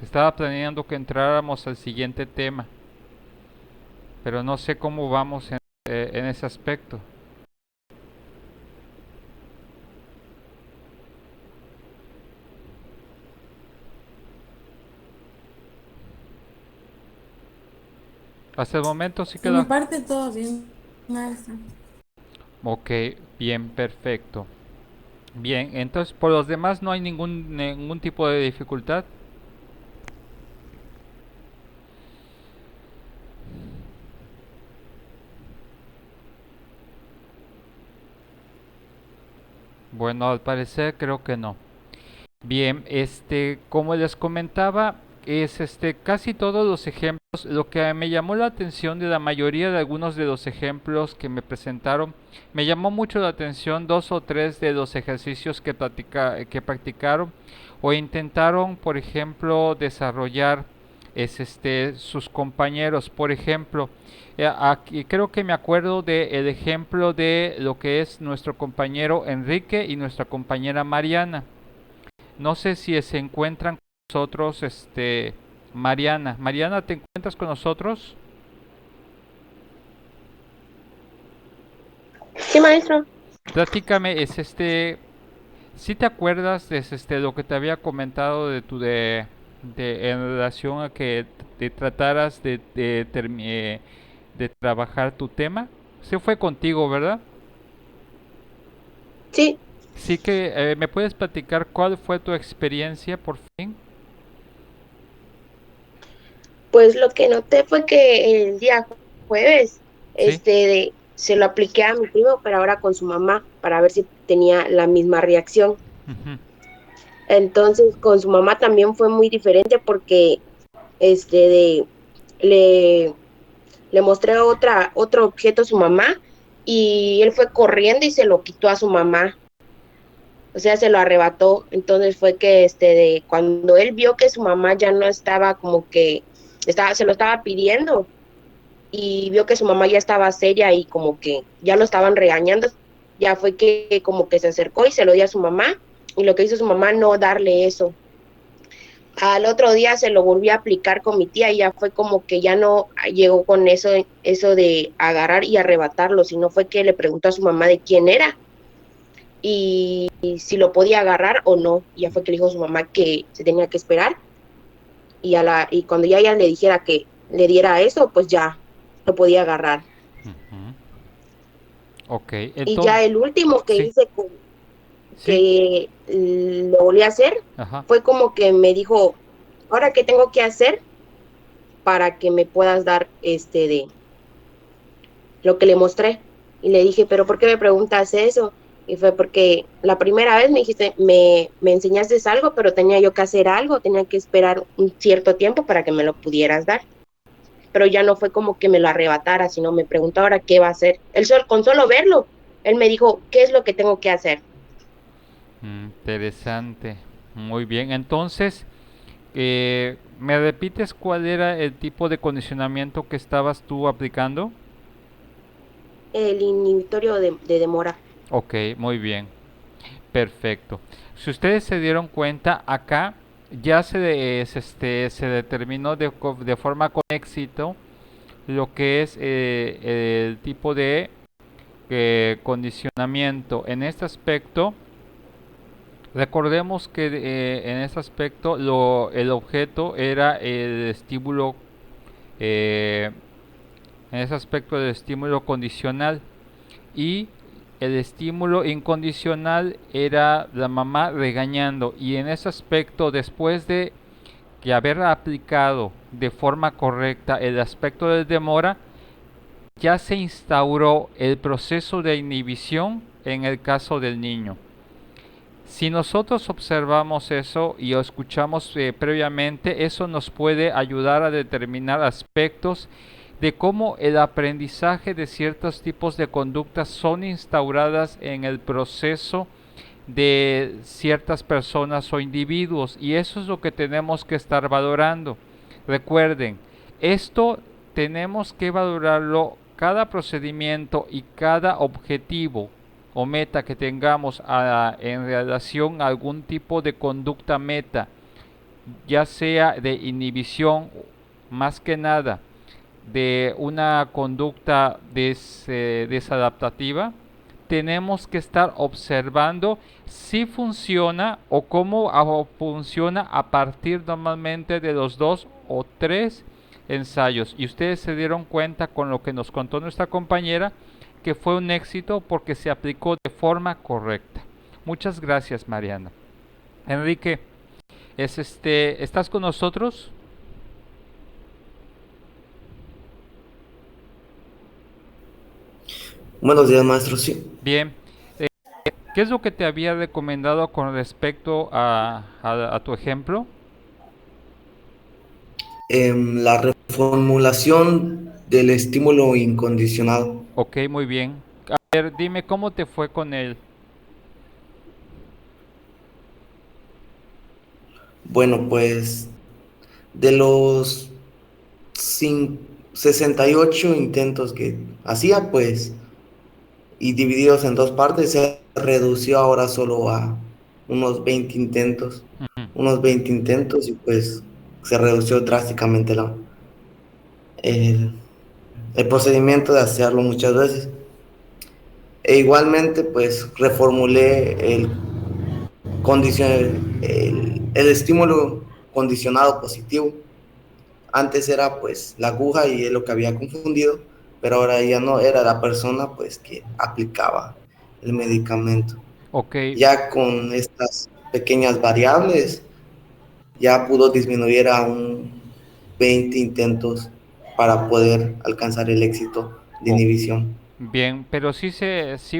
Estaba planeando que entráramos al siguiente tema, pero no sé cómo vamos en ese aspecto. Hasta el momento sí De mi queda. parte todo bien, maestra. Ok, bien, perfecto. Bien, entonces por los demás no hay ningún tipo de dificultad. Bueno, al parecer creo que no. Bien, como les comentaba, es casi todos los ejemplos. Lo que me llamó la atención de la mayoría de algunos de los ejemplos que me presentaron, me llamó mucho la atención dos o tres de los ejercicios que practicaron o intentaron, por ejemplo, desarrollar sus compañeros. Por ejemplo, aquí creo que me acuerdo del ejemplo de lo que es nuestro compañero Enrique y nuestra compañera Mariana. No sé si se encuentran con nosotros, Mariana. Mariana, ¿te encuentras con nosotros? Sí, maestro. Platícame, ¿sí te acuerdas de lo que te había comentado de en relación a que te trataras de trabajar tu tema? Se fue contigo, ¿verdad? Sí, Sí que me puedes platicar cuál fue tu experiencia por fin. pues lo que noté fue que el día jueves, Sí. se lo apliqué a mi primo, pero ahora con su mamá, para ver si tenía la misma reacción. Ujú. Entonces, con su mamá también fue muy diferente porque, este, de, le, le mostré otro objeto a su mamá y él fue corriendo y se lo quitó a su mamá. O sea, se lo arrebató. Entonces fue que cuando él vio que su mamá ya no estaba como que se lo estaba pidiendo y vio que su mamá ya estaba seria y como que ya lo estaban regañando, ya fue que como que se acercó y se lo dio a su mamá y lo que hizo su mamá no darle eso. Al otro día se lo volvió a aplicar con mi tía y ya fue como que ya no llegó con eso de agarrar y arrebatarlo, sino fue que le preguntó a su mamá de quién era y si lo podía agarrar o no. Y ya fue que le dijo a su mamá que se tenía que esperar y cuando ya ella le dijera que le diera eso, pues ya lo podía agarrar. Ujú. Ok, Y entonces, ya el último que sí, hice sí, que lo volví a hacer ajá. fue como que me dijo, ahora qué tengo que hacer para que me puedas dar de lo que le mostré. Y le dije, pero ¿por qué me preguntas eso? Y fue porque la primera vez me dijiste, me enseñaste algo, pero tenía yo que hacer algo, tenía que esperar un cierto tiempo para que me lo pudieras dar. Pero ya no fue como que me lo arrebatara, sino me preguntó ahora qué va a hacer. Con solo verlo, él me dijo, ¿qué es lo que tengo que hacer? Interesante. Muy bien. Entonces, ¿me repites cuál era el tipo de condicionamiento que estabas tú aplicando? El inhibitorio de demora. Ok, muy bien. Perfecto. Si ustedes se dieron cuenta, acá ya se determinó de forma con éxito lo que es el tipo de condicionamiento. En este aspecto, recordemos que en este aspecto el objeto era el estímulo, eh, en ese aspecto del estímulo condicional y el estímulo incondicional era la mamá regañando y en ese aspecto después de que haber aplicado de forma correcta el aspecto de demora ya se instauró el proceso de inhibición en el caso del niño. Si nosotros observamos eso y lo escuchamos previamente, eso nos puede ayudar a determinar aspectos de cómo el aprendizaje de ciertos tipos de conductas son instauradas en el proceso de ciertas personas o individuos. Y eso es lo que tenemos que estar valorando. Recuerden, esto tenemos que valorarlo cada procedimiento y cada objetivo o meta que tengamos en relación a algún tipo de conducta meta. ya sea de inhibición, más que nada de una conducta desadaptativa, tenemos que estar observando si funciona o cómo funciona a partir normalmente de los 2 o 3 ensayos. Y ustedes se dieron cuenta con lo que nos contó nuestra compañera que fue un éxito porque se aplicó de forma correcta. Muchas gracias, Mariana. Enrique, ¿estás con nosotros? Buenos días, maestro. Sí. Bien. Eh, ¿Qué es lo que te había recomendado con respecto a tu ejemplo? La reformulación del estímulo incondicionado. Ok, muy bien. A ver, dime cómo te fue con él. Bueno, pues de los 68 intentos que hacía, pues, y divididos en dos partes, se redució ahora solo a unos 20 intentos. Ujú. Unos 20 intentos y pues se redució drásticamente el, el procedimiento de hacerlo muchas veces. E igualmente, pues reformulé el estímulo condicionado positivo. Antes era pues la aguja y es lo que había confundido, pero ahora ya no era la persona pues que aplicaba el medicamento. Ok, Ya con estas pequeñas variables ya pudo disminuir a un 20 intentos para poder alcanzar el éxito de o- inhibición. bien, pero sí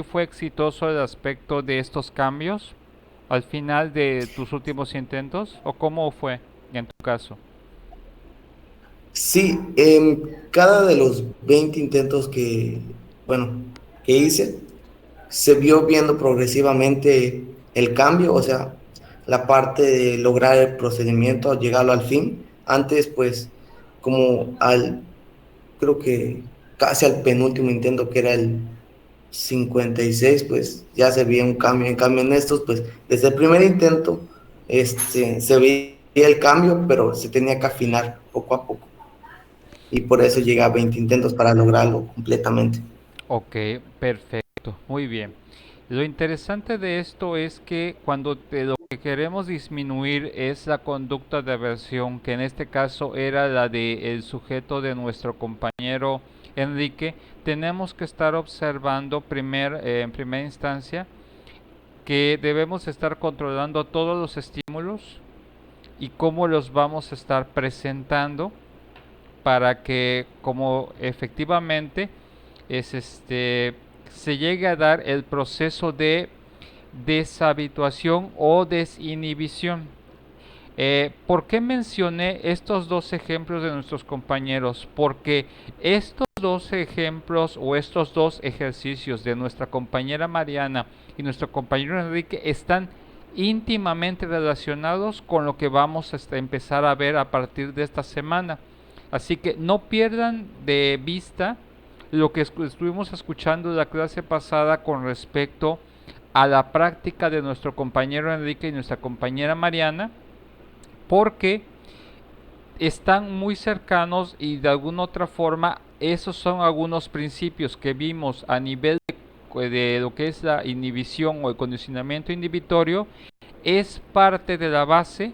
fue exitoso el aspecto de estos cambios al final de tus últimos intentos, ¿o cómo fue en tu caso? Sí, en cada de los 20 intentos bueno, que hice, se vio viendo progresivamente el cambio, o sea, la parte de lograr el procedimiento, llegarlo al fin. Antes, pues, creo que casi al penúltimo intento, que era el 56, pues ya se veía un cambio. En cambio, en estos, pues, desde el primer intento, se veía el cambio, pero se tenía que afinar poco a poco. Y por eso llega a 20 intentos para lograrlo completamente. Ok, perfecto, muy bien. Lo interesante de esto es que lo que queremos disminuir es la conducta de aversión, que en este caso era la del sujeto de nuestro compañero Enrique, tenemos que estar observando en primera instancia que debemos estar controlando todos los estímulos y cómo los vamos a estar presentando para que como efectivamente se llegue a dar el proceso de deshabituación o desinhibición. ¿Por qué mencioné estos 2 ejemplos de nuestros compañeros? Porque estos 2 ejemplos o estos 2 ejercicios de nuestra compañera Mariana y nuestro compañero Enrique están íntimamente relacionados con lo que vamos a empezar a ver a partir de esta semana. Así que no pierdan de vista lo que estuvimos escuchando en la clase pasada con respecto a la práctica de nuestro compañero Enrique y nuestra compañera Mariana, porque están muy cercanos y de alguna otra forma esos son algunos principios que vimos a nivel de lo que es la inhibición o el condicionamiento inhibitorio, es parte de la base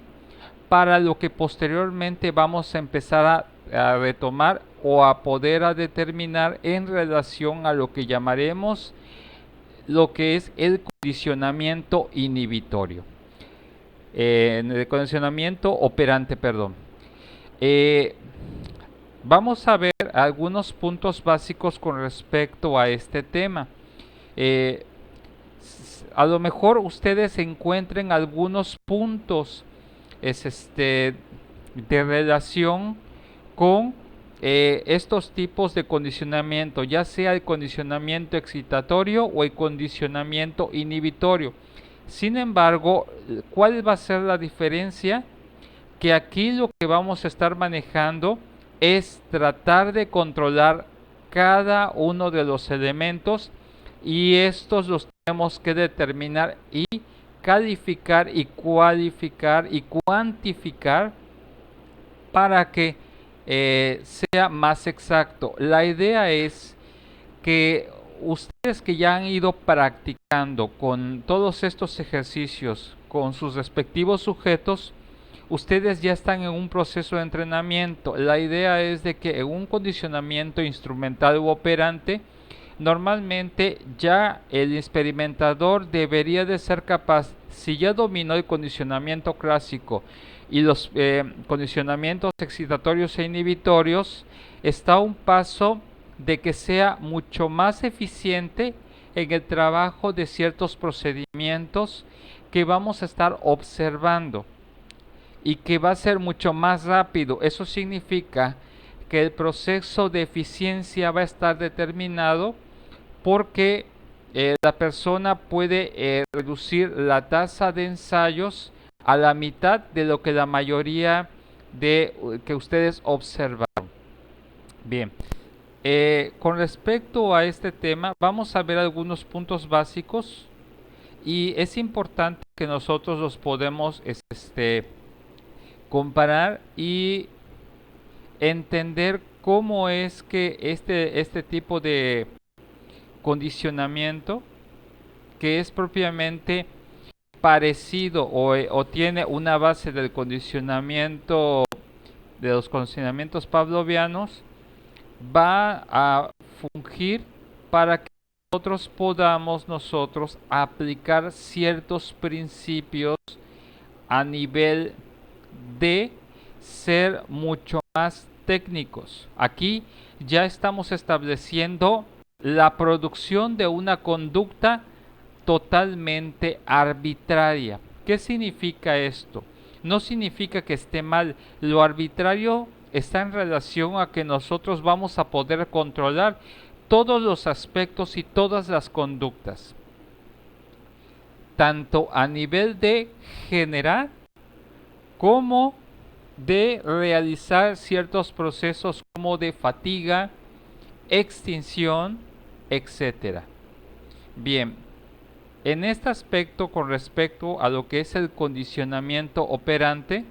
para lo que posteriormente vamos a empezar a retomar o a poder a determinar en relación a lo que llamaremos lo que es el condicionamiento inhibitorio, el condicionamiento operante, perdón. Eh, Vamos a ver algunos puntos básicos con respecto a este tema. Eh, a lo mejor ustedes encuentren algunos puntos de relación con estos tipos de condicionamiento, ya sea el condicionamiento excitatorio o el condicionamiento inhibitorio. Sin embargo, ¿cuál va a ser la diferencia? Que aquí lo que vamos a estar manejando es tratar de controlar cada uno de los elementos y estos los tenemos que determinar y calificar y cualificar y cuantificar para que sea más exacto. La idea es que ustedes que ya han ido practicando con todos estos ejercicios con sus respectivos sujetos, ustedes ya están en un proceso de entrenamiento. La idea es de que en un condicionamiento instrumental u operante, normalmente ya el experimentador debería de ser capaz, si ya dominó el condicionamiento clásico y los condicionamientos excitatorios e inhibitorios, está a un paso de que sea mucho más eficiente en el trabajo de ciertos procedimientos que vamos a estar observando y que va a ser mucho más rápido. Eso significa que el proceso de eficiencia va a estar determinado porque la persona puede reducir la tasa de ensayos a la mitad de lo que la mayoría de que ustedes observaron. Bien, con respecto a este tema, vamos a ver algunos puntos básicos y es importante que nosotros los podemos comparar y entender cómo es que este tipo de condicionamiento, que es propiamente parecido o tiene una base del condicionamiento de los condicionamientos pavlovianos, va a fungir para que nosotros aplicar ciertos principios a nivel de ser mucho más técnicos. Aquí ya estamos estableciendo la producción de una conducta totalmente arbitraria. ¿Qué significa esto? No significa que esté mal. Lo arbitrario está en relación a que nosotros vamos a poder controlar todos los aspectos y todas las conductas, tanto a nivel de generar como de realizar ciertos procesos como de fatiga, extinción, etcétera. Bien, en este aspecto con respecto a lo que es el condicionamiento operante,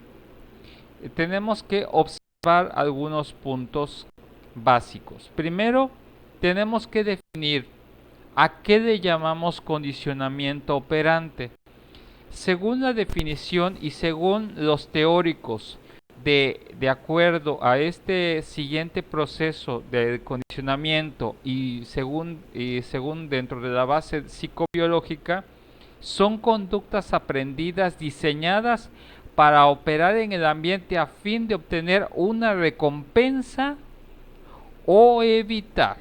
tenemos que observar algunos puntos básicos. Primero, tenemos que definir a qué le llamamos condicionamiento operante. Según la definición y según los teóricos, de acuerdo a este siguiente proceso de condicionamiento y según dentro de la base psicobiológica, son conductas aprendidas diseñadas para operar en el ambiente a fin de obtener una recompensa o evitar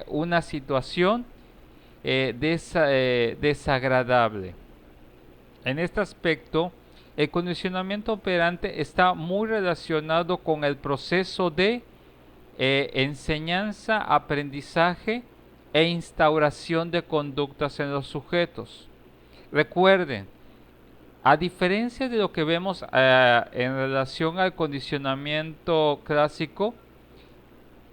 una situación desagradable. En este aspecto, el condicionamiento operante está muy relacionado con el proceso de enseñanza, aprendizaje e instauración de conductas en los sujetos. Recuerden, a diferencia de lo que vemos en relación al condicionamiento clásico,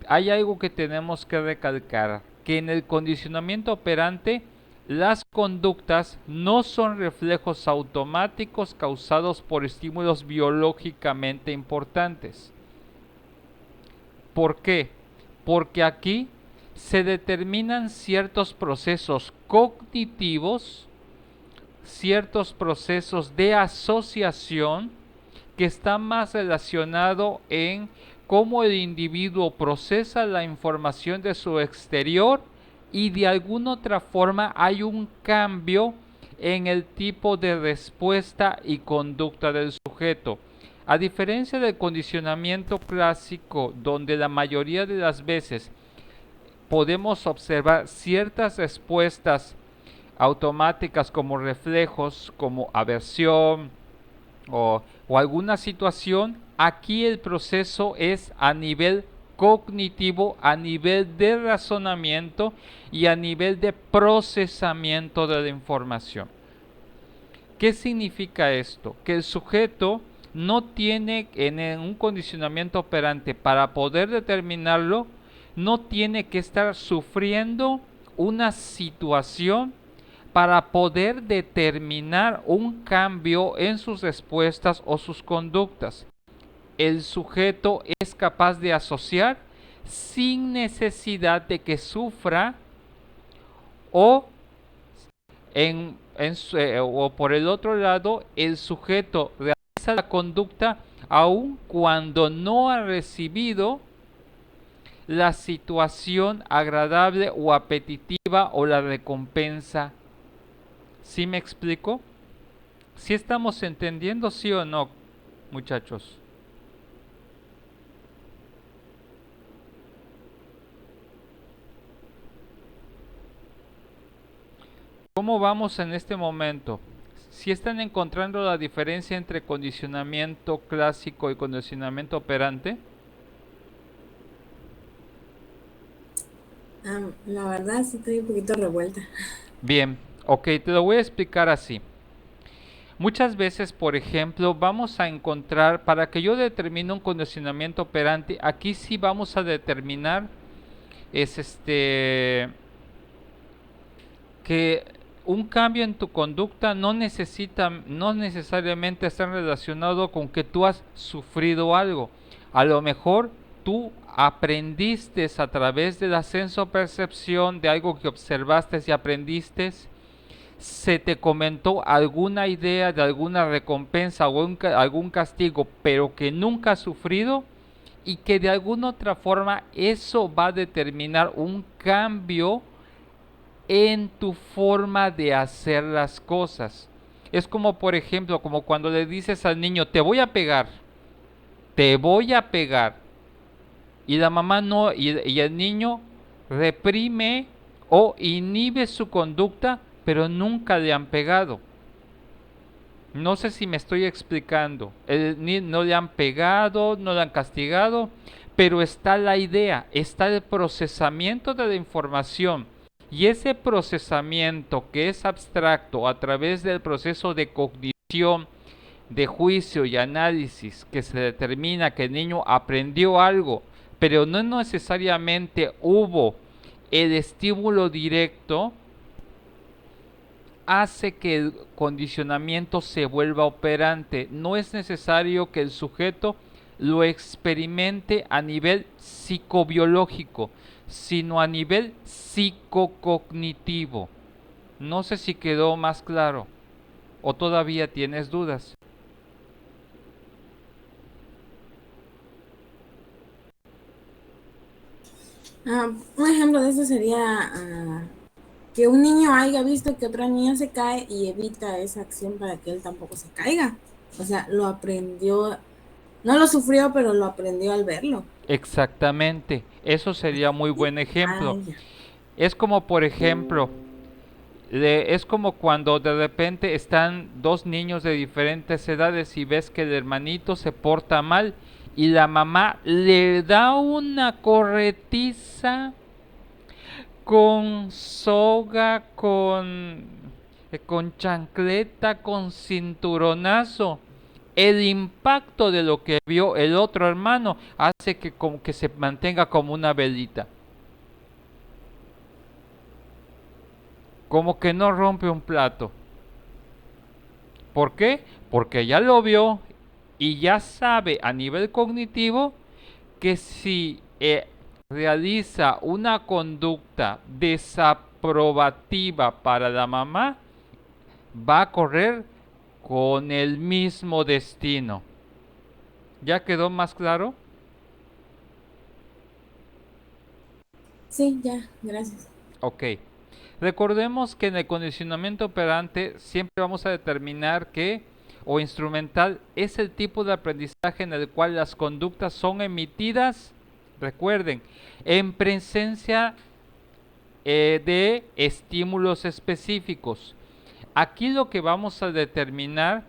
hay algo que tenemos que recalcar, que en el condicionamiento operante las conductas no son reflejos automáticos causados por estímulos biológicamente importantes. ¿Por qué? Porque aquí se determinan ciertos procesos cognitivos, ciertos procesos de asociación que están más relacionados en cómo el individuo procesa la información de su exterior y de alguna otra forma hay un cambio en el tipo de respuesta y conducta del sujeto. A diferencia del condicionamiento clásico, donde la mayoría de las veces podemos observar ciertas respuestas automáticas como reflejos, como aversión o alguna situación, aquí el proceso es a nivel cognitivo, a nivel de razonamiento y a nivel de procesamiento de la información. ¿Qué significa esto? Que el sujeto no tiene en un condicionamiento operante, para poder determinarlo, no tiene que estar sufriendo una situación para poder determinar un cambio en sus respuestas o sus conductas. El sujeto es capaz de asociar sin necesidad de que sufra o o por el otro lado, el sujeto realiza la conducta aun cuando no ha recibido la situación agradable o apetitiva o la recompensa. ¿Sí me explico? ¿Sí estamos entendiendo, sí o no, muchachos? ¿Cómo vamos en este momento? ¿Sí están encontrando la diferencia entre condicionamiento clásico y condicionamiento operante? La verdad sí estoy un poquito revuelta. Bien, ok, te lo voy a explicar así. Muchas veces, por ejemplo, vamos a encontrar, para que yo determine un condicionamiento operante, aquí sí vamos a determinar que un cambio en tu conducta no necesariamente está relacionado con que tú has sufrido algo. A lo mejor tú aprendiste a través del ascenso percepción de algo que observaste y aprendiste, se te comentó alguna idea de alguna recompensa o algún castigo, pero que nunca has sufrido, y que de alguna otra forma eso va a determinar un cambio en tu forma de hacer las cosas. Es como, por ejemplo, como cuando le dices al niño, te voy a pegar, y la mamá no, y el niño reprime o inhibe su conducta, pero nunca le han pegado. No sé si me estoy explicando. No le han pegado, no le han castigado, pero está la idea, está el procesamiento de la información. Y ese procesamiento que es abstracto a través del proceso de cognición, de juicio y análisis, que se determina que el niño aprendió algo, pero no necesariamente hubo el estímulo directo, hace que el condicionamiento se vuelva operante. No es necesario que el sujeto lo experimente a nivel psicobiológico, sino a nivel psicocognitivo. No sé si quedó más claro o todavía tienes dudas. Un ejemplo de eso sería que un niño haya visto que otro niño se cae y evita esa acción para que él tampoco se caiga. O sea, lo aprendió, no lo sufrió, pero lo aprendió al verlo. Exactamente, eso sería muy buen ejemplo. Ya. Es como, por ejemplo, es como cuando de repente están dos niños de diferentes edades y ves que el hermanito se porta mal y la mamá le da una corretiza con soga, con chancleta, con cinturonazo. El impacto de lo que vio el otro hermano hace que como que se mantenga como una velita. Como que no rompe un plato. ¿Por qué? Porque ya lo vio y ya sabe a nivel cognitivo que si realiza una conducta desaprobativa para la mamá, va a correr con el mismo destino. ¿Ya quedó más claro? Sí, ya, gracias. Ok. Recordemos que en el condicionamiento operante siempre vamos a determinar que, o instrumental, es el tipo de aprendizaje en el cual las conductas son emitidas, recuerden, en presencia de estímulos específicos. Aquí lo que vamos a determinar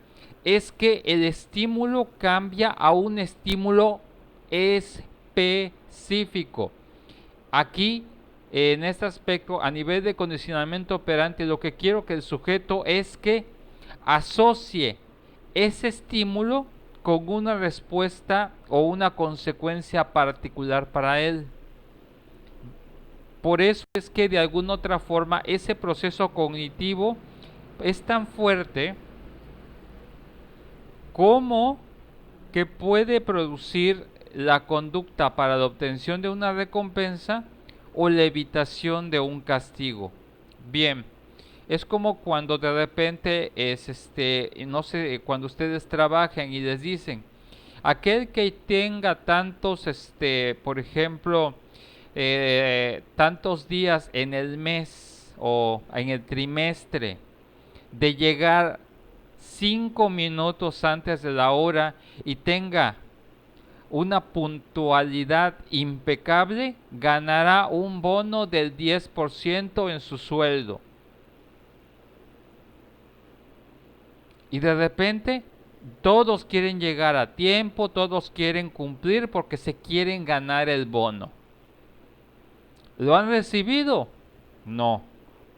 es que el estímulo cambia a un estímulo específico. Aquí, en este aspecto, a nivel de condicionamiento operante, lo que quiero que el sujeto es que asocie ese estímulo con una respuesta o una consecuencia particular para él. por eso es que de alguna otra forma ese proceso cognitivo es tan fuerte como que puede producir la conducta para la obtención de una recompensa o la evitación de un castigo. Bien, es como cuando de repente no sé, cuando ustedes trabajan y les dicen, aquel que tenga tantos, por ejemplo, tantos días en el mes o en el trimestre de llegar 5 minutos antes de la hora y tenga una puntualidad impecable, ganará un bono del 10% en su sueldo. Y de repente todos quieren llegar a tiempo, todos quieren cumplir porque se quieren ganar el bono. ¿Lo han recibido? No,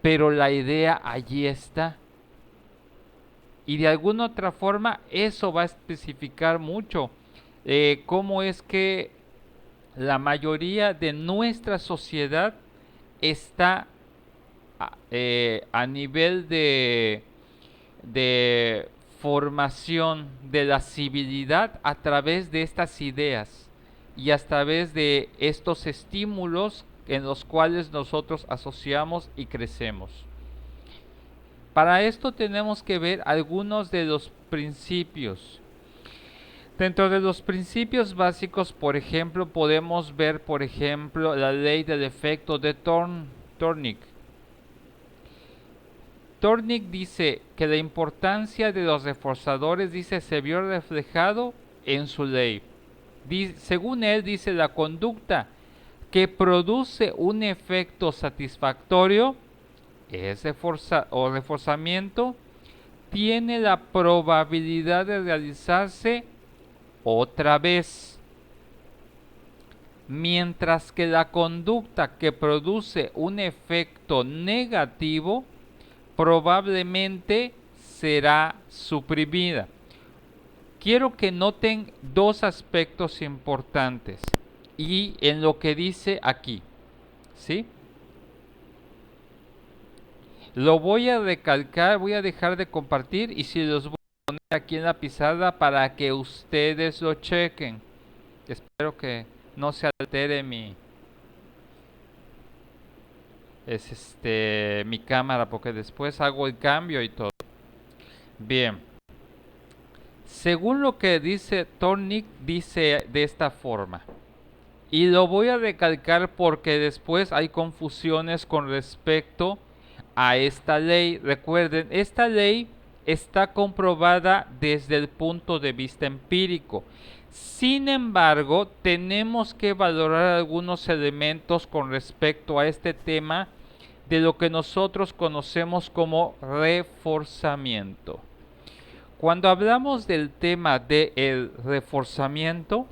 pero la idea allí está. Y de alguna otra forma eso va a especificar mucho cómo es que la mayoría de nuestra sociedad está a nivel de formación de la civilidad a través de estas ideas y a través de estos estímulos en los cuales nosotros asociamos y crecemos. Para esto tenemos que ver algunos de los principios. Dentro de los principios básicos, por ejemplo, podemos ver, por ejemplo, la ley del efecto de Thorndike. Thorndike dice que la importancia de los reforzadores, dice, se vio reflejado en su ley. Según él, dice, la conducta que produce un efecto satisfactorio es reforzamiento, tiene la probabilidad de realizarse otra vez, mientras que la conducta que produce un efecto negativo probablemente será suprimida. Quiero que noten dos aspectos importantes y en lo que dice aquí, ¿sí? Lo voy a recalcar, voy a dejar de compartir y si los voy a poner aquí en la pizarra para que ustedes lo chequen. Espero que no se altere mi cámara porque después hago el cambio y todo. Bien. Según lo que dice Thorndike, dice de esta forma. Y lo voy a recalcar porque después hay confusiones con respecto a esta ley. Recuerden, esta ley está comprobada desde el punto de vista empírico. Sin embargo, tenemos que valorar algunos elementos con respecto a este tema de lo que nosotros conocemos como reforzamiento. Cuando hablamos del tema del reforzamiento,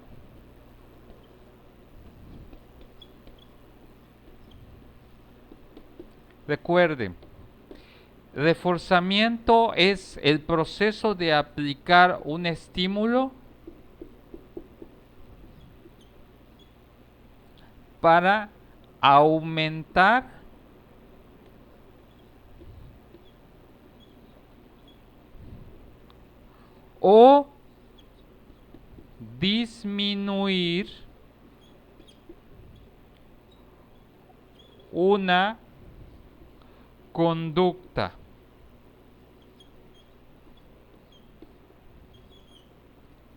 recuerden, reforzamiento es el proceso de aplicar un estímulo para aumentar o disminuir una conducta.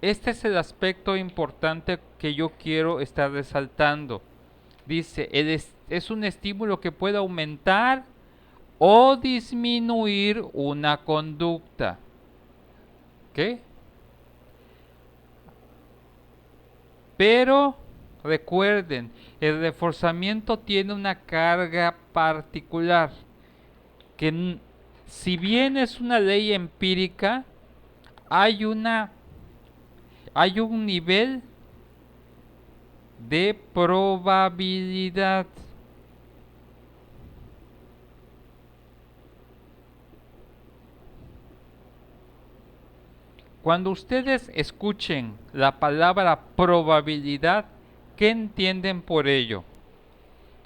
Este es el aspecto importante que yo quiero estar resaltando. Dice, es un estímulo que puede aumentar o disminuir una conducta. ¿Ok? Pero recuerden, el reforzamiento tiene una carga particular que si bien es una ley empírica, hay un nivel de probabilidad. Cuando ustedes escuchen la palabra probabilidad, ¿qué entienden por ello?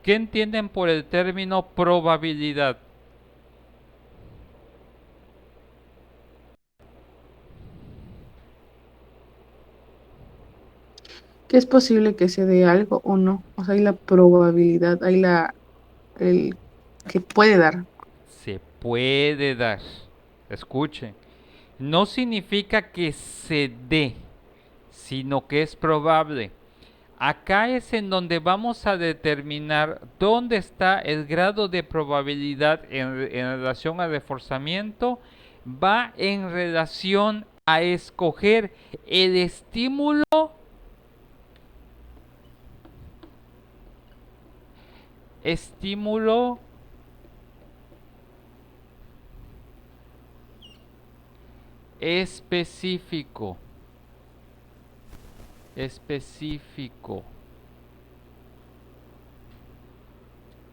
¿Qué entienden por el término probabilidad? Que es posible que se dé algo o no. O sea, hay la probabilidad, hay el que puede dar. Se puede dar. Escuchen. No significa que se dé, sino que es probable. Acá es en donde vamos a determinar dónde está el grado de probabilidad en relación al reforzamiento. Va en relación a escoger el estímulo específico.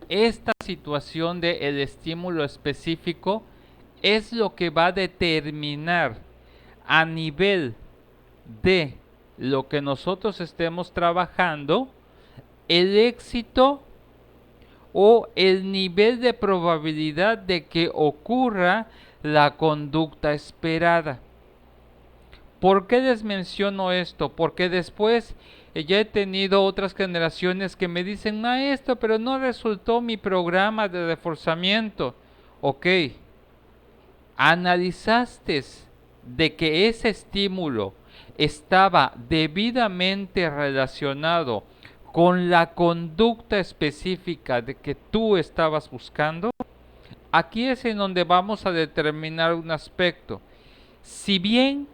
Esta situación del estímulo específico es lo que va a determinar a nivel de lo que nosotros estemos trabajando el éxito o el nivel de probabilidad de que ocurra la conducta esperada. ¿Por qué les menciono esto? Porque después ya he tenido otras generaciones que me dicen, maestro, pero no resultó mi programa de reforzamiento. Ok, analizaste de que ese estímulo estaba debidamente relacionado con la conducta específica de que tú estabas buscando. Aquí es en donde vamos a determinar un aspecto. Si bien,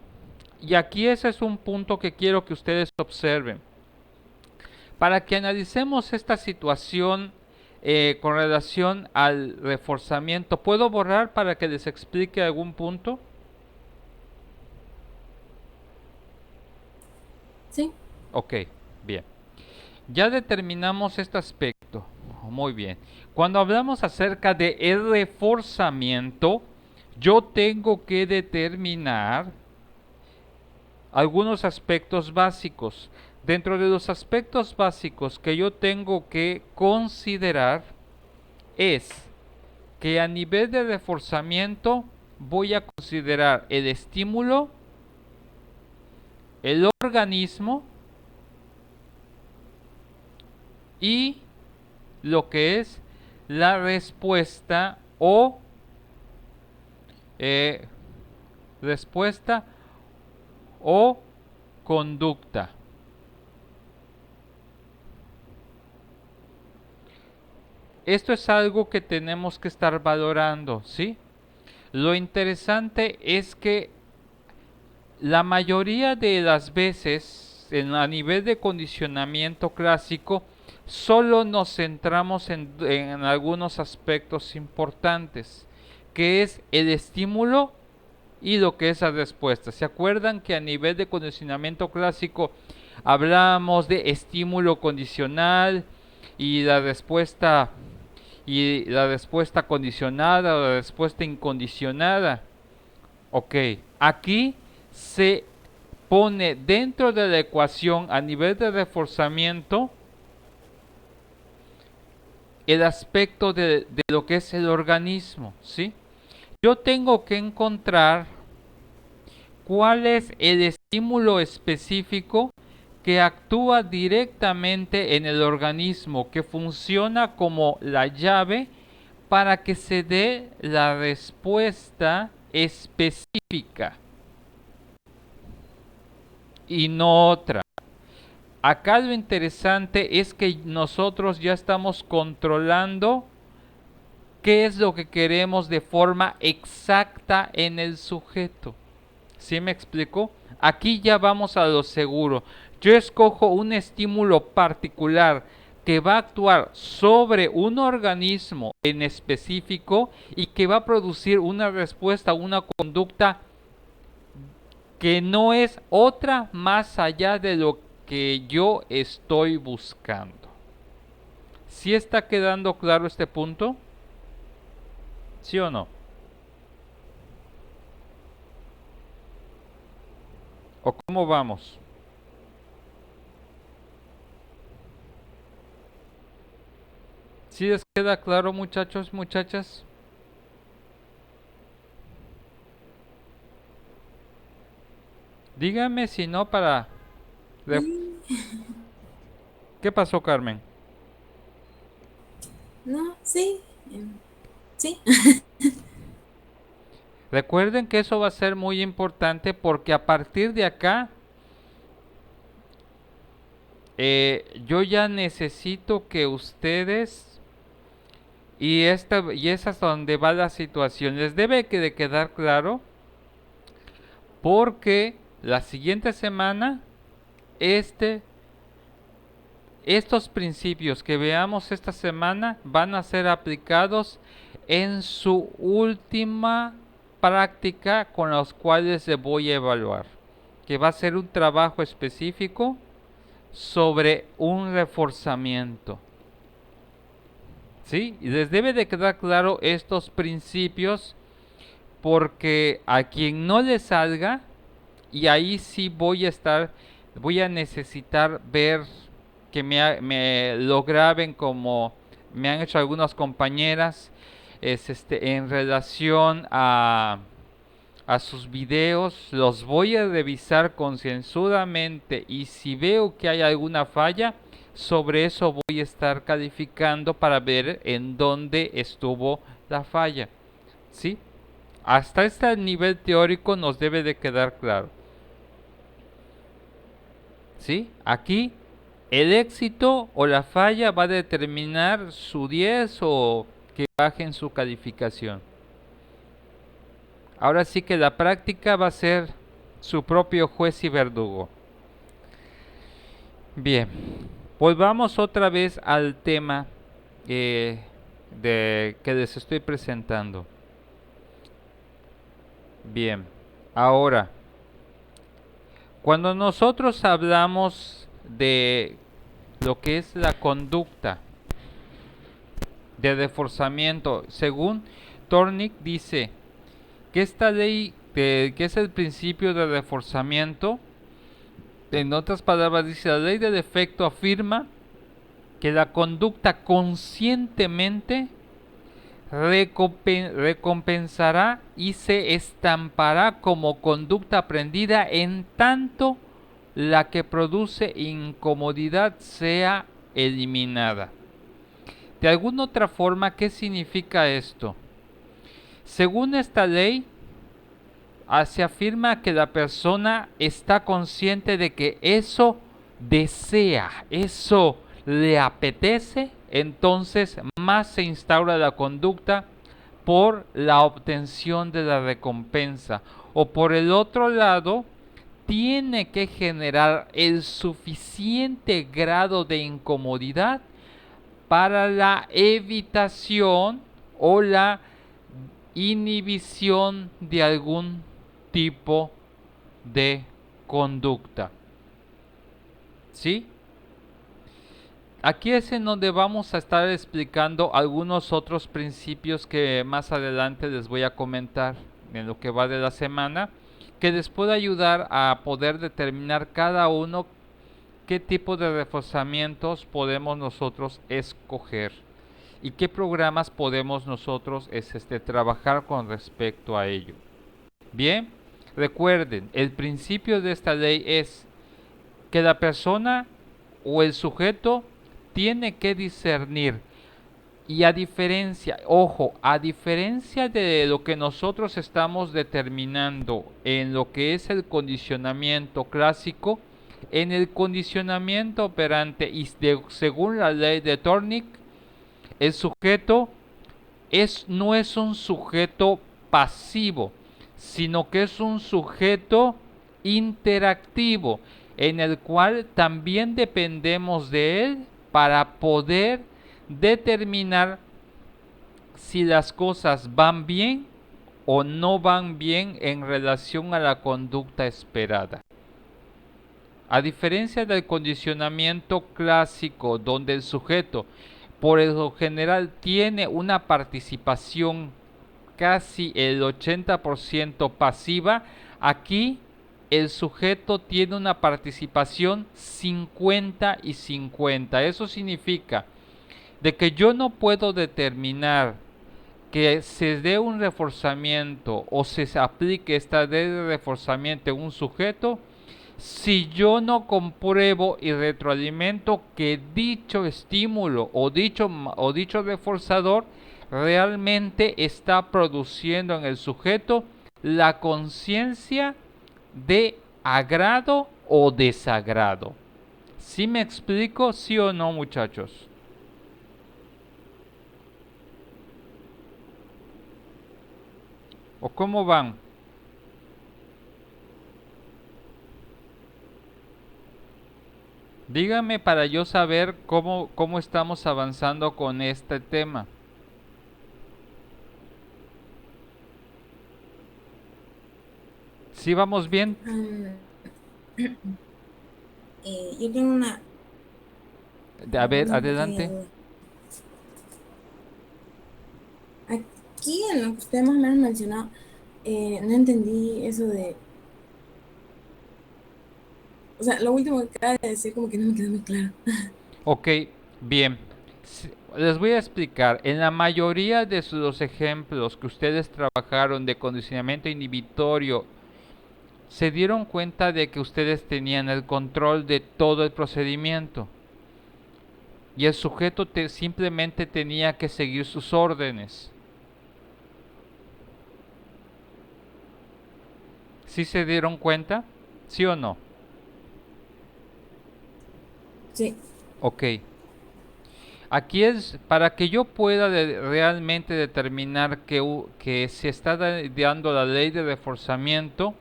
y aquí ese es un punto que quiero que ustedes observen, para que analicemos esta situación con relación al reforzamiento, ¿puedo borrar para que les explique algún punto? Sí. Ok, bien. Ya determinamos este aspecto. Muy bien. Cuando hablamos acerca de el reforzamiento, yo tengo que determinar algunos aspectos básicos. Dentro de los aspectos básicos que yo tengo que considerar es que a nivel de reforzamiento voy a considerar el estímulo, el organismo y lo que es la respuesta o eh, respuesta o conducta. Esto es algo que tenemos que estar valorando, ¿sí? Lo interesante es que la mayoría de las veces, a nivel de condicionamiento clásico, solo nos centramos en algunos aspectos importantes, que es el estímulo y lo que es la respuesta. ¿Se acuerdan que a nivel de condicionamiento clásico hablamos de estímulo condicional y la respuesta condicionada o la respuesta incondicionada? Ok, aquí se pone dentro de la ecuación a nivel de reforzamiento el aspecto de lo que es el organismo, ¿sí? Yo tengo que encontrar cuál es el estímulo específico que actúa directamente en el organismo, que funciona como la llave para que se dé la respuesta específica y no otra. Acá lo interesante es que nosotros ya estamos controlando qué es lo que queremos de forma exacta en el sujeto. ¿Sí me explico? Aquí ya vamos a lo seguro. Yo escojo un estímulo particular que va a actuar sobre un organismo en específico y que va a producir una respuesta, una conducta que no es otra más allá de lo que yo estoy buscando. ¿Sí está quedando claro este punto? ¿Sí o no? ¿O cómo vamos? ¿Sí les queda claro, muchachos, muchachas? Díganme si no para... Sí. ¿Qué pasó, Carmen? No, sí. Sí. Recuerden que eso va a ser muy importante porque a partir de acá yo ya necesito que ustedes y es hasta donde va la situación. Les debe de quedar claro porque la siguiente semana este estos principios que veamos esta semana van a ser aplicados en su última práctica con los cuales se voy a evaluar, que va a ser un trabajo específico sobre un reforzamiento. ¿Sí? Y les debe de quedar claro estos principios porque a quien no le salga, y ahí sí voy a necesitar ver que me lo graben como me han hecho algunas compañeras, en relación a sus videos, los voy a revisar concienzudamente y si veo que hay alguna falla, sobre eso voy a estar calificando para ver en dónde estuvo la falla. ¿Sí? Hasta este nivel teórico nos debe de quedar claro. ¿Sí? Aquí el éxito o la falla va a determinar su 10 o que baje en su calificación. Ahora sí que la práctica va a ser su propio juez y verdugo. Bien, volvamos otra vez al tema que les estoy presentando. Bien, ahora, cuando nosotros hablamos de lo que es la conducta de reforzamiento, según Tornik dice que esta ley, que es el principio de reforzamiento, en otras palabras dice, la ley del efecto afirma que la conducta conscientemente recompensará y se estampará como conducta aprendida en tanto la que produce incomodidad sea eliminada. De alguna otra forma, ¿qué significa esto? Según esta ley, se afirma que la persona está consciente de que eso desea, eso le apetece, entonces más se instaura la conducta por la obtención de la recompensa. O por el otro lado, tiene que generar el suficiente grado de incomodidad para la evitación o la inhibición de algún tipo de conducta. ¿Sí? Aquí es en donde vamos a estar explicando algunos otros principios que más adelante les voy a comentar en lo que va de la semana, que les puede ayudar a poder determinar cada uno qué tipo de reforzamientos podemos nosotros escoger y qué programas podemos nosotros trabajar con respecto a ello. Bien, recuerden, el principio de esta ley es que la persona o el sujeto tiene que discernir, y a diferencia, ojo, a diferencia de lo que nosotros estamos determinando en lo que es el condicionamiento clásico, en el condicionamiento operante y según la ley de Tornik, el sujeto no es un sujeto pasivo, sino que es un sujeto interactivo, en el cual también dependemos de él para poder determinar si las cosas van bien o no van bien en relación a la conducta esperada. A diferencia del condicionamiento clásico, donde el sujeto por lo general tiene una participación casi el 80% pasiva, aquí el sujeto tiene una participación 50 y 50. Eso significa de que yo no puedo determinar que se dé un reforzamiento o se aplique esta ley de reforzamiento en un sujeto si yo no compruebo y retroalimento que dicho estímulo o dicho reforzador realmente está produciendo en el sujeto la conciencia de agrado o desagrado. ¿Sí me explico? ¿Sí o no, muchachos? ¿O cómo van? Dígame para yo saber cómo estamos avanzando con este tema. ¿Sí vamos bien? Yo tengo una A ver, pequeña adelante. duda. Aquí en lo que usted más o menos mencionó, no entendí eso de, o sea, lo último que acaba de decir como que no me quedó muy claro. Ok, bien. Les voy a explicar. En la mayoría de los ejemplos que ustedes trabajaron de condicionamiento inhibitorio, se dieron cuenta de que ustedes tenían el control de todo el procedimiento y el sujeto simplemente tenía que seguir sus órdenes. ¿Sí se dieron cuenta? ¿Sí o no? Sí. Ok. Aquí es para que yo pueda realmente determinar que se está dando la ley de reforzamiento.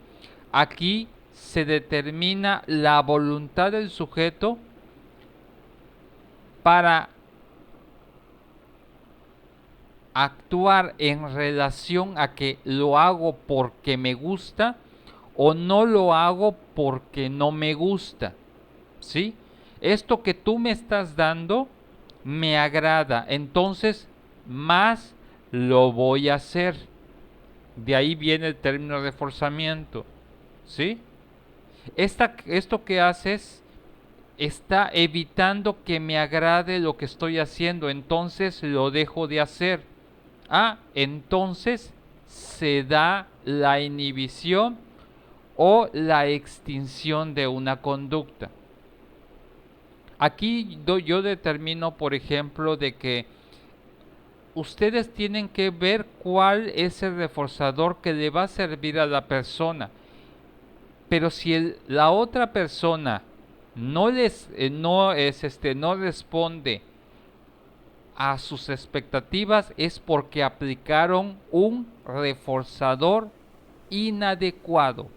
Aquí se determina la voluntad del sujeto para actuar en relación a que lo hago porque me gusta o no lo hago porque no me gusta. ¿Sí? Esto que tú me estás dando me agrada, entonces más lo voy a hacer. De ahí viene el término reforzamiento. ¿Sí? Esto que haces está evitando que me agrade lo que estoy haciendo, entonces lo dejo de hacer. Entonces se da la inhibición o la extinción de una conducta. Aquí yo determino, por ejemplo, de que ustedes tienen que ver cuál es el reforzador que le va a servir a la persona. Pero si la otra persona no no responde a sus expectativas, es porque aplicaron un reforzador inadecuado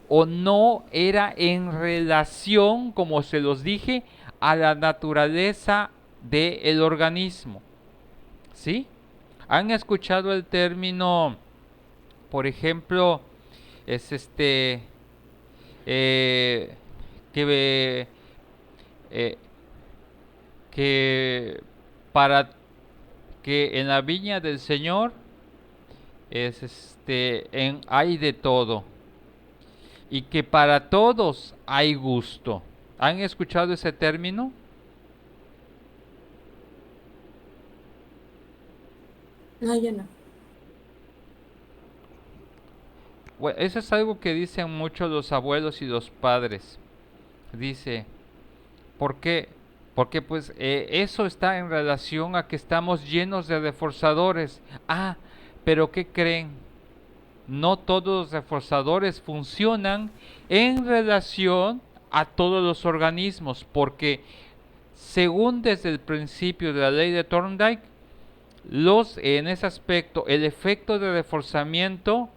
o no era en relación, como se los dije, a la naturaleza del organismo. ¿Sí? ¿Han escuchado el término, por ejemplo, es eh, que, eh, que para que en la viña del Señor es hay de todo y que para todos hay gusto? ¿Han escuchado ese término? No, yo no. Bueno, eso es algo que dicen mucho los abuelos y los padres. Dice, ¿por qué? Porque pues eso está en relación a que estamos llenos de reforzadores. Pero ¿qué creen? No todos los reforzadores funcionan en relación a todos los organismos, porque según desde el principio de la ley de Thorndike, en ese aspecto, el efecto de reforzamiento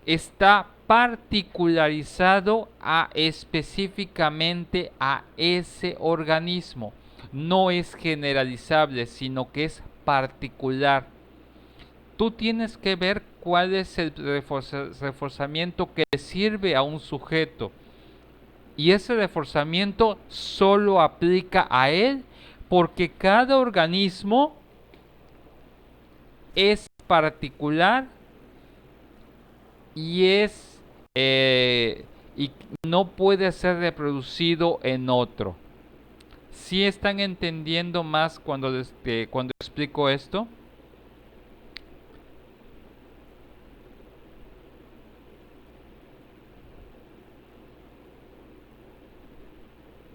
está particularizado específicamente a ese organismo. No es generalizable, sino que es particular. Tú tienes que ver cuál es el reforzamiento que le sirve a un sujeto. Y ese reforzamiento solo aplica a él porque cada organismo es particular y y no puede ser reproducido en otro. ¿Sí están entendiendo más cuando explico esto?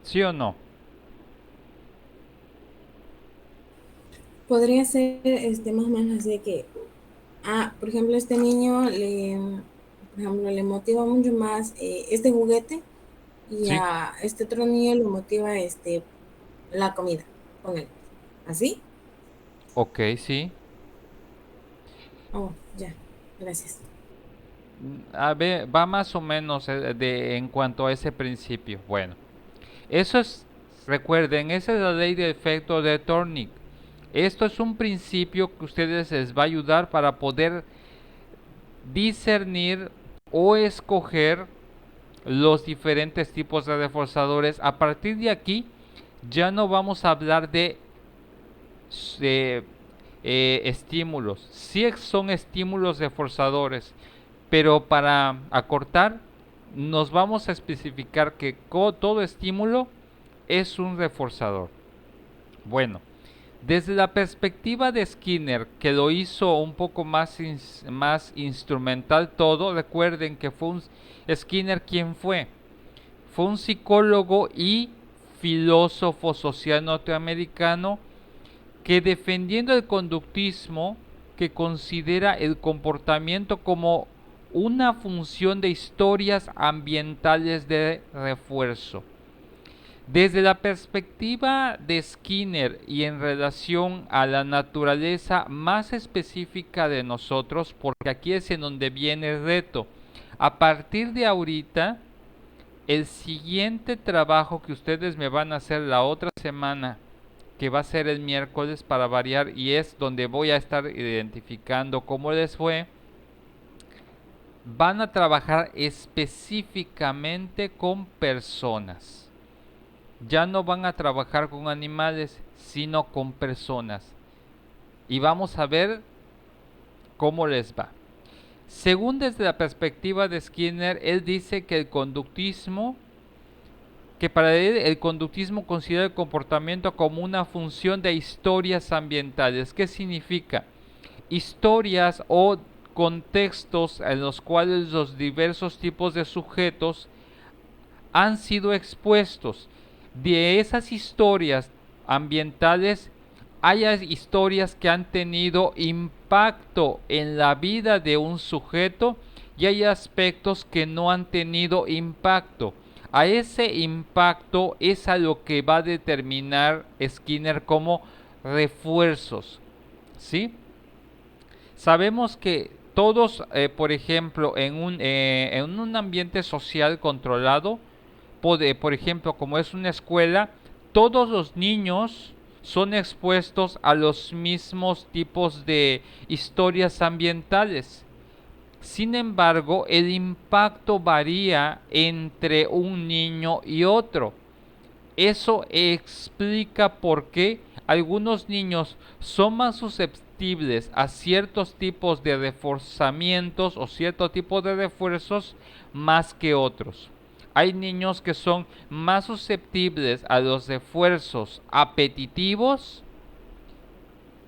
¿Sí o no? Podría ser más o menos así de que, por ejemplo, este niño por ejemplo, le motiva mucho más este juguete y Sí. a este otro niño le motiva la comida con él. ¿Así? Ok, sí. Oh, ya, gracias. A ver, va más o menos en cuanto a ese principio. Bueno, eso es, recuerden, esa es la ley de efecto de Thorndike. Esto es un principio que a ustedes les va a ayudar para poder discernir o escoger los diferentes tipos de reforzadores. A partir de aquí ya no vamos a hablar de eh, estímulos. Sí son estímulos reforzadores, pero para acortar nos vamos a especificar que todo estímulo es un reforzador. Bueno, desde la perspectiva de Skinner, que lo hizo un poco más instrumental todo, recuerden que fue Skinner quien fue. Fue un psicólogo y filósofo social norteamericano que, defendiendo el conductismo, que considera el comportamiento como una función de historias ambientales de refuerzo. Desde la perspectiva de Skinner y en relación a la naturaleza más específica de nosotros, porque aquí es en donde viene el reto, a partir de ahorita, el siguiente trabajo que ustedes me van a hacer la otra semana, que va a ser el miércoles para variar, y es donde voy a estar identificando cómo les fue, van a trabajar específicamente con personas. Ya no van a trabajar con animales, sino con personas. Y vamos a ver cómo les va. Según desde la perspectiva de Skinner, él dice que para él el conductismo considera el comportamiento como una función de historias ambientales. ¿Qué significa? Historias o contextos en los cuales los diversos tipos de sujetos han sido expuestos. De esas historias ambientales hay historias que han tenido impacto en la vida de un sujeto y hay aspectos que no han tenido impacto. A ese impacto es a lo que va a determinar Skinner como refuerzos, ¿sí? Sabemos que todos, por ejemplo, en un ambiente social controlado, por ejemplo, como es una escuela, todos los niños son expuestos a los mismos tipos de historias ambientales. Sin embargo, el impacto varía entre un niño y otro. Eso explica por qué algunos niños son más susceptibles a ciertos tipos de reforzamientos o cierto tipo de refuerzos más que otros. Hay niños que son más susceptibles a los refuerzos apetitivos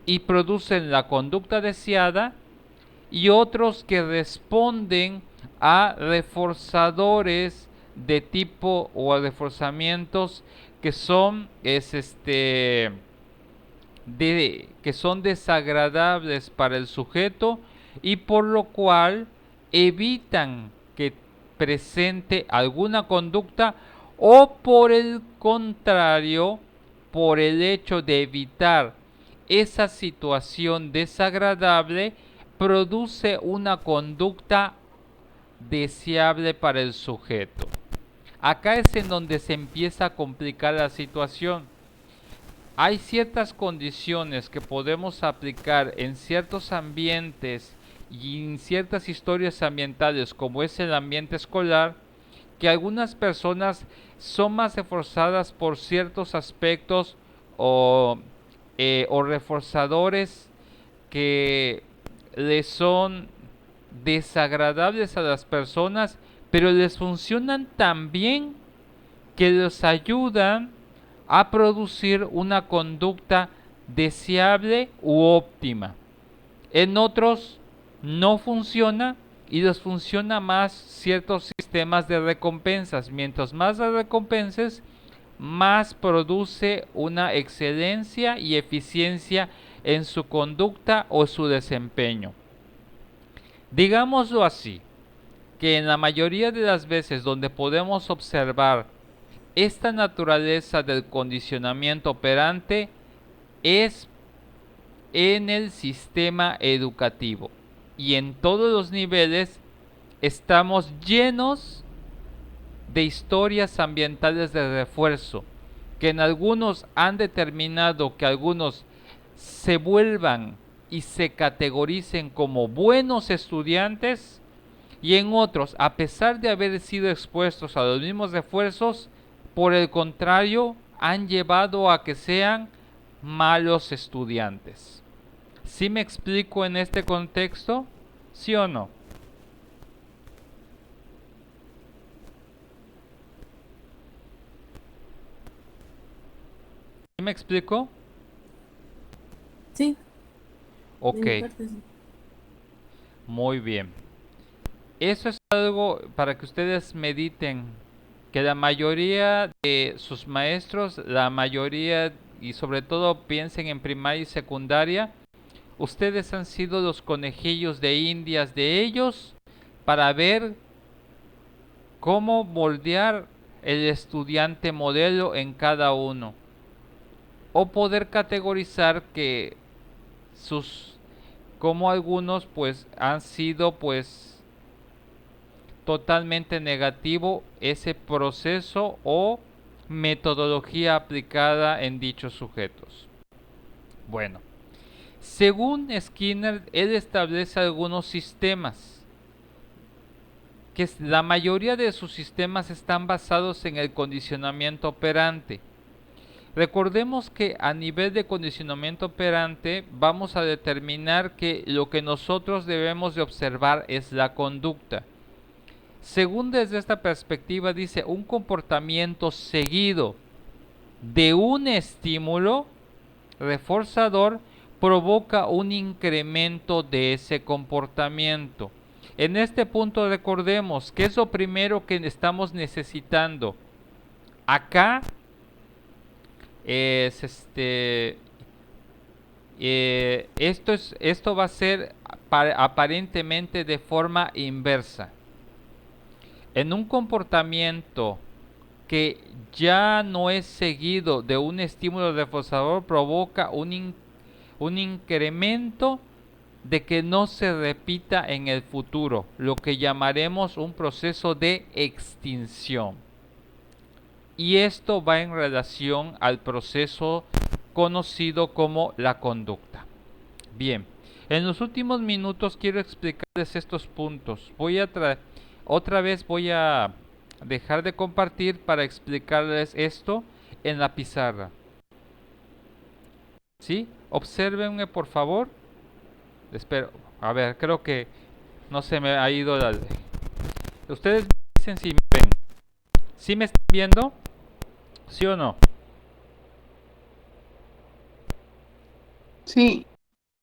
y producen la conducta deseada, y otros que responden a reforzadores de tipo o a reforzamientos que son que son desagradables para el sujeto, y por lo cual evitan que presente alguna conducta, o por el contrario, por el hecho de evitar esa situación desagradable, produce una conducta deseable para el sujeto. Acá es en donde se empieza a complicar la situación. Hay ciertas condiciones que podemos aplicar en ciertos ambientes y en ciertas historias ambientales, como es el ambiente escolar, que algunas personas son más reforzadas por ciertos aspectos o reforzadores que les son desagradables a las personas, pero les funcionan tan bien que les ayudan a producir una conducta deseable u óptima. En otros no funciona y les funciona más ciertos sistemas de recompensas. Mientras más las recompenses, más produce una excelencia y eficiencia en su conducta o su desempeño. Digámoslo así, que en la mayoría de las veces donde podemos observar esta naturaleza del condicionamiento operante es en el sistema educativo, y en todos los niveles estamos llenos de historias ambientales de refuerzo, que en algunos han determinado que algunos se vuelvan y se categoricen como buenos estudiantes, y en otros, a pesar de haber sido expuestos a los mismos refuerzos, por el contrario, han llevado a que sean malos estudiantes. ¿Sí me explico en este contexto? ¿Sí o no? ¿Sí me explico? Sí, Ok, de mi parte sí. muy bien. Eso es algo para que ustedes mediten, que la mayoría de sus maestros, la mayoría y sobre todo piensen en primaria y secundaria, ustedes han sido los conejillos de indias de ellos para ver cómo moldear el estudiante modelo en cada uno, o poder categorizar que sus, como algunos pues han sido pues totalmente negativo ese proceso o metodología aplicada en dichos sujetos. Bueno, según Skinner, él establece algunos sistemas, que la mayoría de sus sistemas están basados en el condicionamiento operante. Recordemos que a nivel de condicionamiento operante vamos a determinar que lo que nosotros debemos de observar es la conducta. Según desde esta perspectiva dice, un comportamiento seguido de un estímulo reforzador provoca un incremento de ese comportamiento. En este punto recordemos que es lo primero que estamos necesitando. Acá es esto va a ser aparentemente de forma inversa. En un comportamiento que ya no es seguido de un estímulo reforzador, provoca un incremento de que no se repita en el futuro, lo que llamaremos un proceso de extinción. Y esto va en relación al proceso conocido como la conducta. Bien, en los últimos minutos quiero explicarles estos puntos. Otra vez voy a dejar de compartir para explicarles esto en la pizarra. ¿Sí? Obsérvenme por favor. Espero. A ver, creo que no se me ha ido la... Ustedes me dicen si me ven. ¿Sí me están viendo? ¿Sí o no? Sí,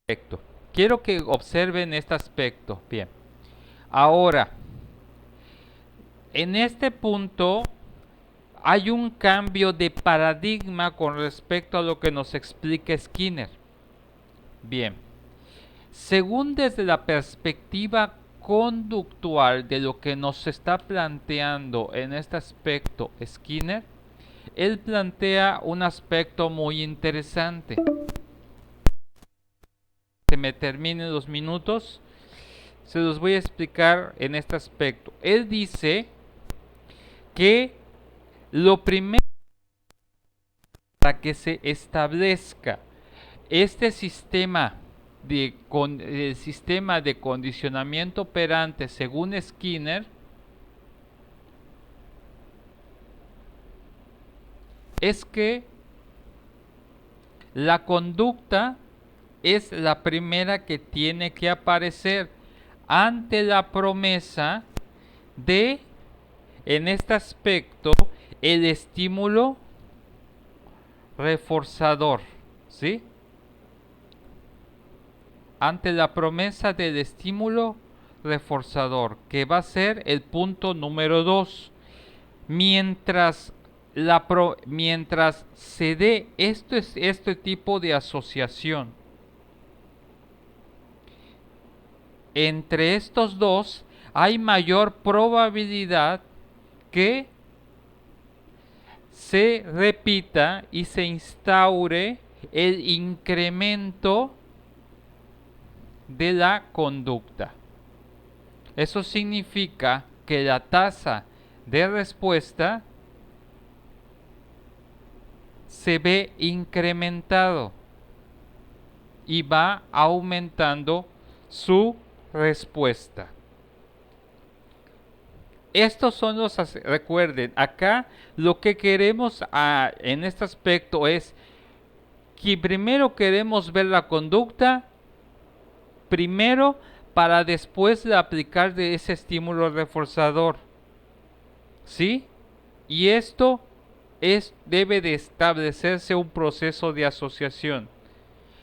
Perfecto. Quiero que observen este aspecto. Bien. Ahora, en este punto hay un cambio de paradigma con respecto a lo que nos explica Skinner. Bien. Según desde la perspectiva conductual de lo que nos está planteando en este aspecto Skinner, él plantea un aspecto muy interesante. Se me terminen los minutos, se los voy a explicar en este aspecto. Él dice que lo primero para que se establezca este sistema sistema de condicionamiento operante según Skinner es que la conducta es la primera que tiene que aparecer ante la promesa de, en este aspecto, el estímulo reforzador, ¿sí? Ante la promesa del estímulo reforzador, que va a ser el punto número 2. Mientras mientras se dé este tipo de asociación entre estos dos, hay mayor probabilidad que se repita y se instaure el incremento de la conducta. Eso significa que la tasa de respuesta se ve incrementado y va aumentando su respuesta. Estos son los, recuerden, acá lo que queremos en este aspecto es que primero queremos ver la conducta, primero para después de aplicar de ese estímulo reforzador. ¿Sí? Y esto debe de establecerse un proceso de asociación.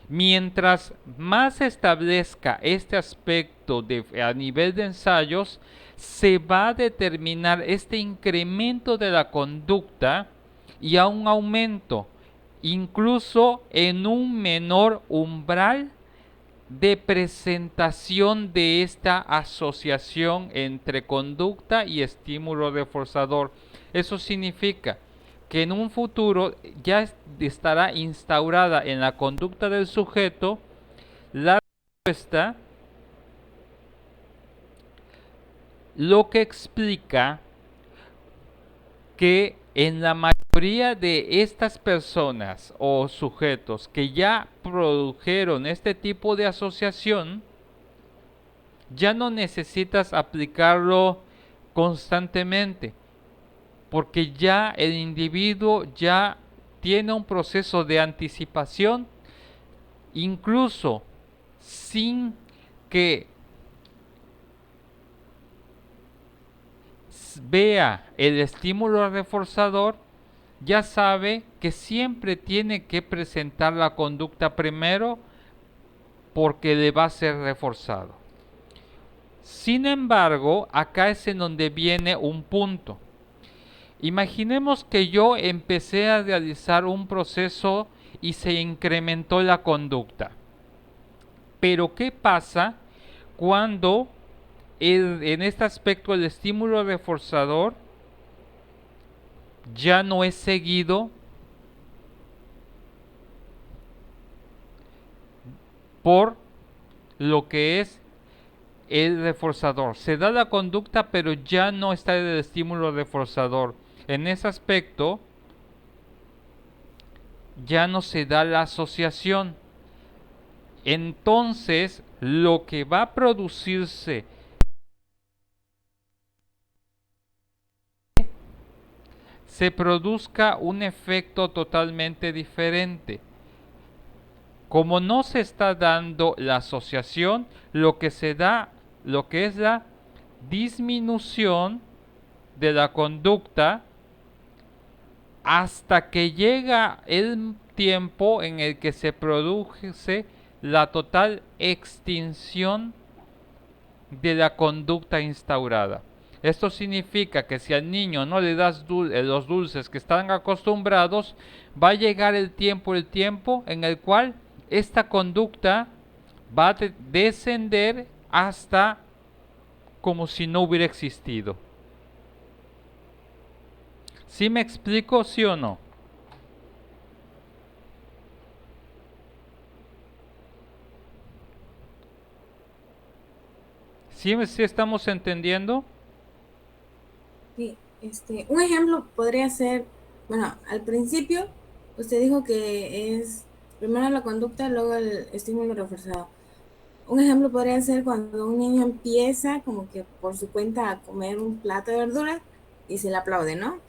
Mientras más se establezca este aspecto a nivel de ensayos, se va a determinar este incremento de la conducta y a un aumento, incluso en un menor umbral de presentación de esta asociación entre conducta y estímulo reforzador. Eso significa que en un futuro ya estará instaurada en la conducta del sujeto la respuesta, lo que explica que en la mayoría de estas personas o sujetos que ya produjeron este tipo de asociación, ya no necesitas aplicarlo constantemente, porque ya el individuo ya tiene un proceso de anticipación, incluso sin que vea el estímulo reforzador, ya sabe que siempre tiene que presentar la conducta primero porque le va a ser reforzado. Sin embargo, acá es en donde viene un punto. Imaginemos que yo empecé a realizar un proceso y se incrementó la conducta. Pero ¿qué pasa cuando en este aspecto el estímulo reforzador ya no es seguido por lo que es el reforzador? Se da la conducta, pero ya no está el estímulo reforzador. En ese aspecto ya no se da la asociación. Entonces, lo que va a producirse se produzca un efecto totalmente diferente. Como no se está dando la asociación, lo que se da, lo que es la disminución de la conducta, hasta que llega el tiempo en el que se produce la total extinción de la conducta instaurada. Esto significa que si al niño no le das los dulces que están acostumbrados, va a llegar el tiempo en el cual esta conducta va a descender hasta como si no hubiera existido. ¿Sí me explico, sí o no? ¿Sí estamos entendiendo? Sí, un ejemplo podría ser, bueno, al principio usted dijo que es primero la conducta, luego el estímulo reforzado. Un ejemplo podría ser cuando un niño empieza como que por su cuenta a comer un plato de verduras y se le aplaude, ¿no?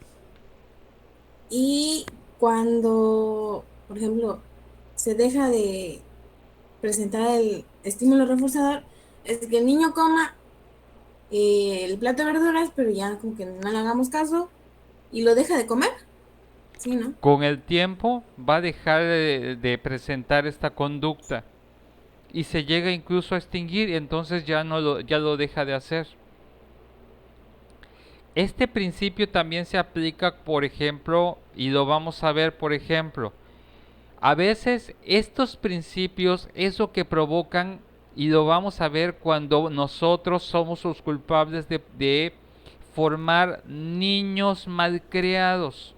Y cuando, por ejemplo, se deja de presentar el estímulo reforzador, es que el niño coma el plato de verduras, pero ya como que no le hagamos caso y lo deja de comer. Sí, ¿no? Con el tiempo va a dejar de presentar esta conducta y se llega incluso a extinguir, y entonces ya lo deja de hacer. Este principio también se aplica, por ejemplo, y lo vamos a ver, por ejemplo, a veces estos principios es lo que provocan, y lo vamos a ver cuando nosotros somos los culpables de formar niños malcriados.